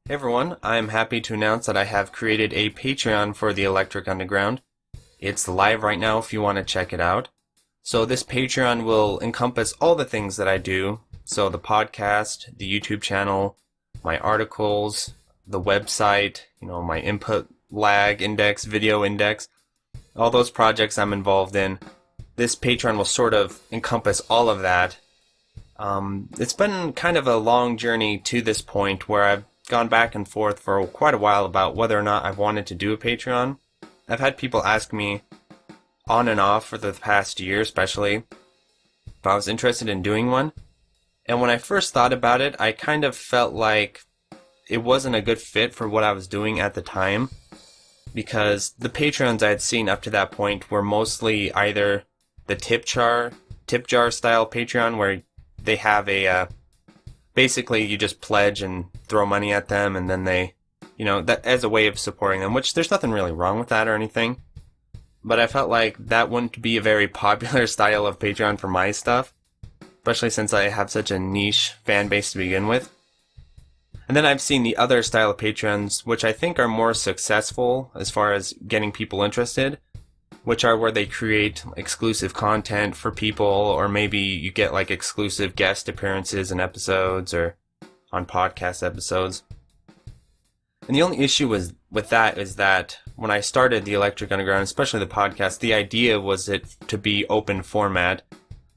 Hey everyone, I'm happy to announce that I have created a Patreon for the Electric Underground. It's live right now if you want to check it out. So this Patreon will encompass all the things that I do. So the podcast, the YouTube channel, my articles, the website, my input lag index, video index, all those projects I'm involved in. This Patreon will sort of encompass all of that. It's been kind of a long journey to this point where I've gone back and forth for quite a while about whether or not I've wanted to do a Patreon. I've had people ask me on and off for the past year especially if I was interested in doing one. And when I first thought about it, I kind of felt like it wasn't a good fit for what I was doing at the time, because the Patreons I had seen up to that point were mostly either the tip jar style Patreon, where they have a basically you just pledge and throw money at them, and then they, that as a way of supporting them, which there's nothing really wrong with that or anything. But I felt like that wouldn't be a very popular style of Patreon for my stuff, especially since I have such a niche fan base to begin with. And then I've seen the other style of Patreons, which I think are more successful as far as getting people interested, which are where they create exclusive content for people, or maybe you get like exclusive guest appearances in episodes or on podcast episodes. And the only issue with that is that when I started the Electric Underground, especially the podcast, the idea was it to be open format.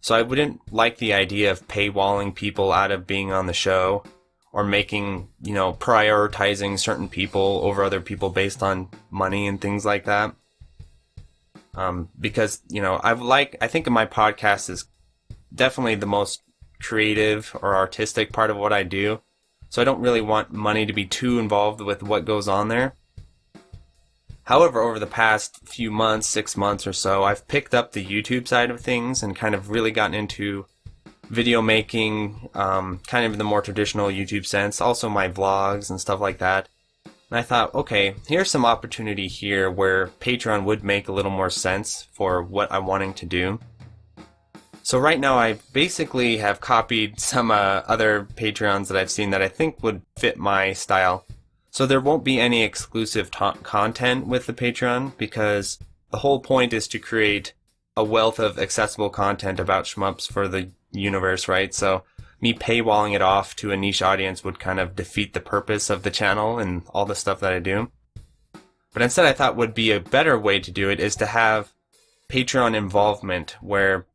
So I wouldn't like the idea of paywalling people out of being on the show, or making, prioritizing certain people over other people based on money and things like that. Because, I think my podcast is definitely the most creative or artistic part of what I do. So I don't really want money to be too involved with what goes on there. However, over the past few months, 6 months or so, I've picked up the YouTube side of things and kind of really gotten into video making, kind of in the more traditional YouTube sense, also my vlogs and stuff like that. And I thought, okay, here's some opportunity here where Patreon would make a little more sense for what I'm wanting to do. So right now I basically have copied some other Patreons that I've seen that I think would fit my style. So there won't be any exclusive content with the Patreon, because the whole point is to create a wealth of accessible content about shmups for the universe, right? So me paywalling it off to a niche audience would kind of defeat the purpose of the channel and all the stuff that I do. But instead I thought would be a better way to do it is to have Patreon involvement, where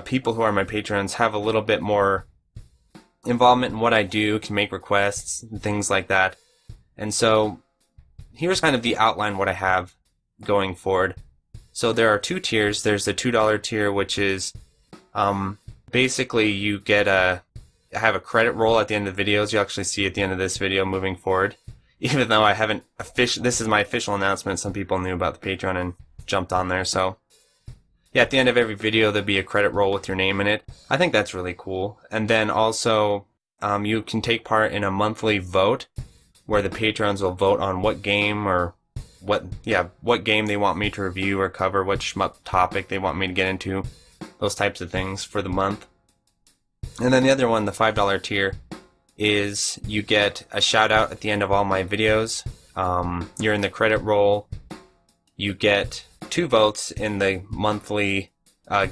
people who are my patrons have a little bit more involvement in what I do, can make requests, and things like that. And so here's kind of the outline what I have going forward. So there are two tiers. There's the $2 tier, which is basically you get have a credit roll at the end of the videos. You'll actually see at the end of this video moving forward. Even though I haven't this is my official announcement, some people knew about the Patreon and jumped on there. So yeah, at the end of every video there'll be a credit roll with your name in it. I think that's really cool. And then also you can take part in a monthly vote where the patrons will vote on what game or what game they want me to review or cover, what shmup topic they want me to get into, those types of things for the month. And then the other one, the $5 tier, is you get a shout out at the end of all my videos. You're in the credit roll. You get 2 votes in the monthly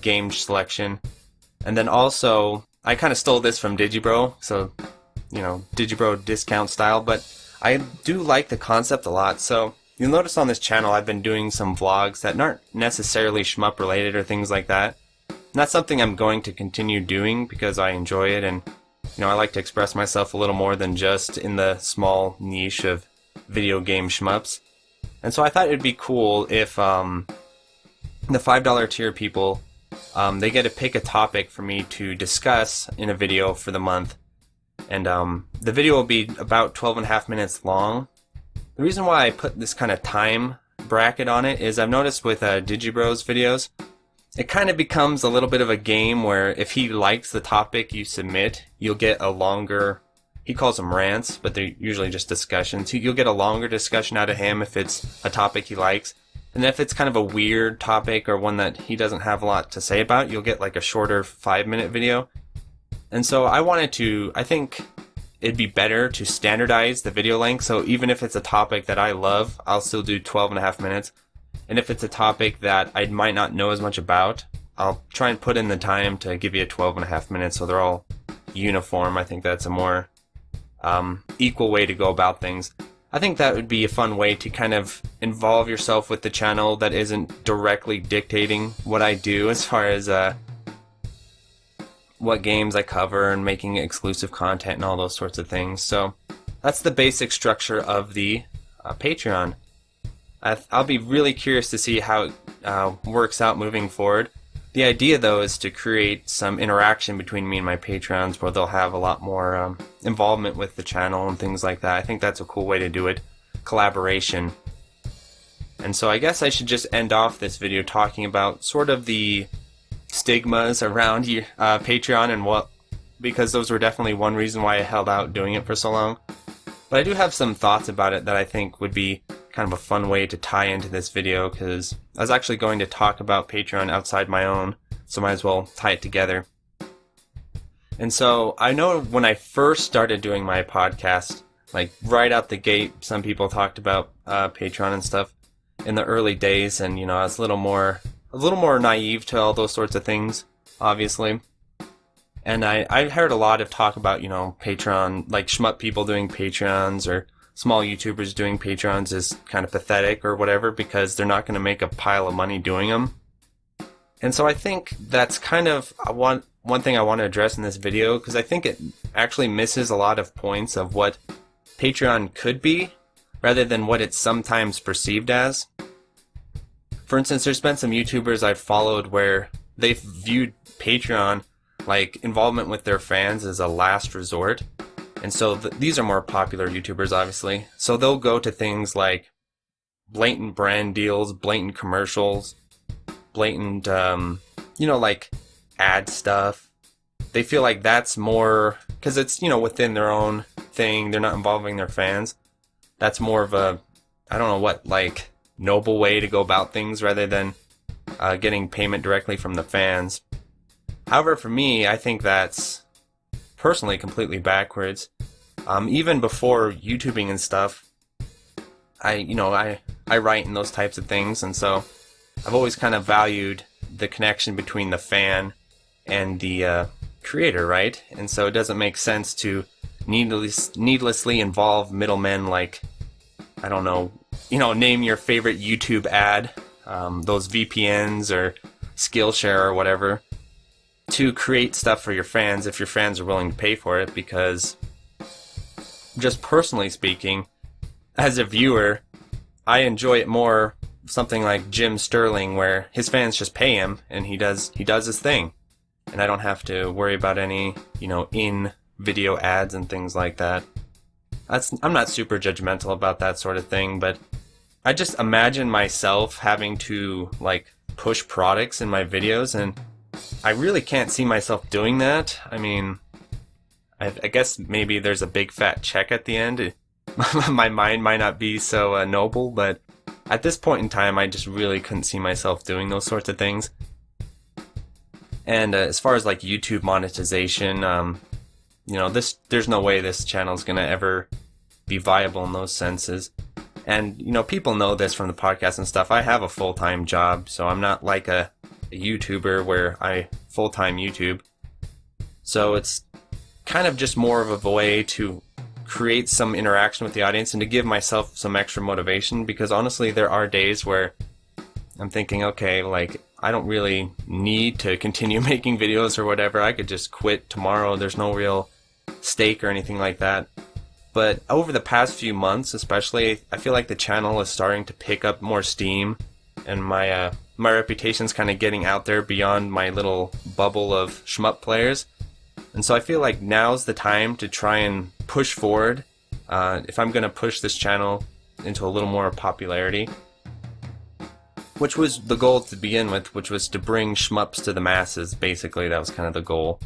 game selection. And then also, I kind of stole this from Digibro, so, Digibro discount style, but I do like the concept a lot. So you'll notice on this channel I've been doing some vlogs that aren't necessarily shmup related or things like that. And that's something I'm going to continue doing because I enjoy it, and I like to express myself a little more than just in the small niche of video game shmups. And so I thought it'd be cool if the $5 tier people, they get to pick a topic for me to discuss in a video for the month. And the video will be about 12.5 minutes long. The reason why I put this kind of time bracket on it is I've noticed with Digibro's videos, it kind of becomes a little bit of a game where if he likes the topic you submit, you'll get a longer, he calls them rants, but they're usually just discussions. You'll get a longer discussion out of him if it's a topic he likes. And if it's kind of a weird topic or one that he doesn't have a lot to say about, you'll get like a shorter 5-minute video. And so I wanted to, I think it'd be better to standardize the video length. So even if it's a topic that I love, I'll still do 12.5 minutes. And if it's a topic that I might not know as much about, I'll try and put in the time to give you a 12.5 minutes so they're all uniform. I think that's a more equal way to go about things. I think that would be a fun way to kind of involve yourself with the channel that isn't directly dictating what I do as far as what games I cover and making exclusive content and all those sorts of things. So that's the basic structure of the Patreon. I'll be really curious to see how it works out moving forward. The idea, though, is to create some interaction between me and my patrons where they'll have a lot more involvement with the channel and things like that. I think that's a cool way to do it. Collaboration. And so I guess I should just end off this video talking about sort of the stigmas around Patreon and because those were definitely one reason why I held out doing it for so long. But I do have some thoughts about it that I think would be kind of a fun way to tie into this video, because I was actually going to talk about Patreon outside my own, so might as well tie it together. And so I know when I first started doing my podcast, like right out the gate, some people talked about Patreon and stuff in the early days, and I was a little more naive to all those sorts of things, obviously. And I heard a lot of talk about, Patreon, like shmup people doing Patreons or small YouTubers doing Patreons is kind of pathetic or whatever because they're not going to make a pile of money doing them. And so I think that's kind of one thing I want to address in this video, because I think it actually misses a lot of points of what Patreon could be rather than what it's sometimes perceived as. For instance, there's been some YouTubers I've followed where they've viewed Patreon, like involvement with their fans, as a last resort. And so these are more popular YouTubers, obviously. So they'll go to things like blatant brand deals, blatant commercials, blatant, like ad stuff. They feel like that's more, because it's, within their own thing. They're not involving their fans. That's more of a, noble way to go about things rather than getting payment directly from the fans. However, for me, I think that's personally completely backwards. Even before YouTubing and stuff, I write in those types of things, and so I've always kind of valued the connection between the fan and the creator, right? And so it doesn't make sense to needlessly involve middlemen like, name your favorite YouTube ad, those VPNs or Skillshare or whatever, to create stuff for your fans if your fans are willing to pay for it, because just personally speaking, as a viewer, I enjoy it more something like Jim Sterling, where his fans just pay him and he does his thing, and I don't have to worry about any in video ads and things like that. I'm not super judgmental about that sort of thing, but I just imagine myself having to push products in my videos, and I really can't see myself doing that. I mean, I guess maybe there's a big fat check at the end. My mind might not be so noble, but at this point in time, I just really couldn't see myself doing those sorts of things. And as far as YouTube monetization, there's no way this channel is gonna ever be viable in those senses. And people know this from the podcast and stuff. I have a full-time job, so I'm not like a YouTuber where I full-time YouTube. So it's kind of just more of a way to create some interaction with the audience and to give myself some extra motivation, because honestly there are days where I'm thinking, okay, I don't really need to continue making videos or whatever. I could just quit tomorrow. There's no real stake or anything like that. But over the past few months especially, I feel like the channel is starting to pick up more steam, and my reputation's kind of getting out there beyond my little bubble of shmup players. And so I feel like now's the time to try and push forward if I'm going to push this channel into a little more popularity, which was the goal to begin with, which was to bring shmups to the masses. Basically, that was kind of the goal.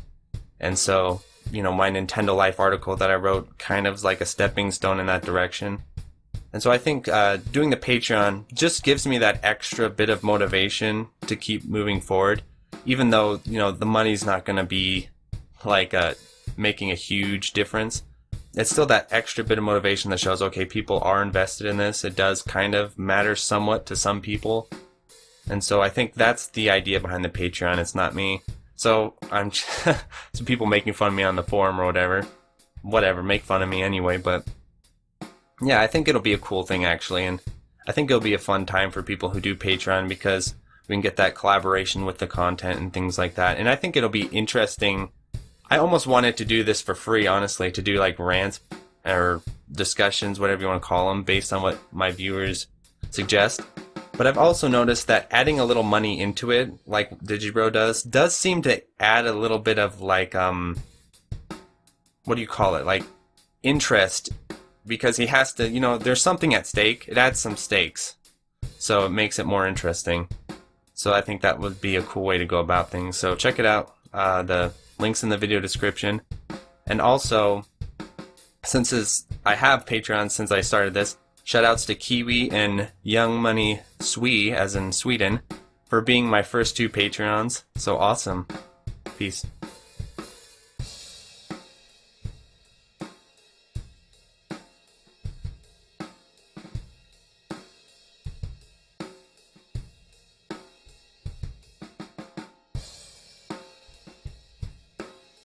And so, my Nintendo Life article that I wrote kind of is like a stepping stone in that direction. And so I think doing the Patreon just gives me that extra bit of motivation to keep moving forward, even though, the money's not going to be making a huge difference. it's still that extra bit of motivation that shows, okay, people are invested in this. It does kind of matter somewhat to some people. And so I think that's the idea behind the Patreon. It's not me. So I'm some people making fun of me on the forum or whatever, make fun of me anyway. But yeah, I think it'll be a cool thing actually. And I think it'll be a fun time for people who do Patreon because we can get that collaboration with the content and things like that. And I think it'll be interesting. I almost wanted to do this for free, honestly, to do like rants or discussions, whatever you want to call them, based on what my viewers suggest. But I've also noticed that adding a little money into it, like Digibro does seem to add a little bit of like, what do you call it? Like interest, because he has to, there's something at stake. It adds some stakes. So it makes it more interesting. So I think that would be a cool way to go about things. So check it out. The links in the video description. And also, I have Patreon since I started this, shoutouts to Kiwi and Young Money Swee, as in Sweden, for being my first 2 Patreons. So awesome. Peace.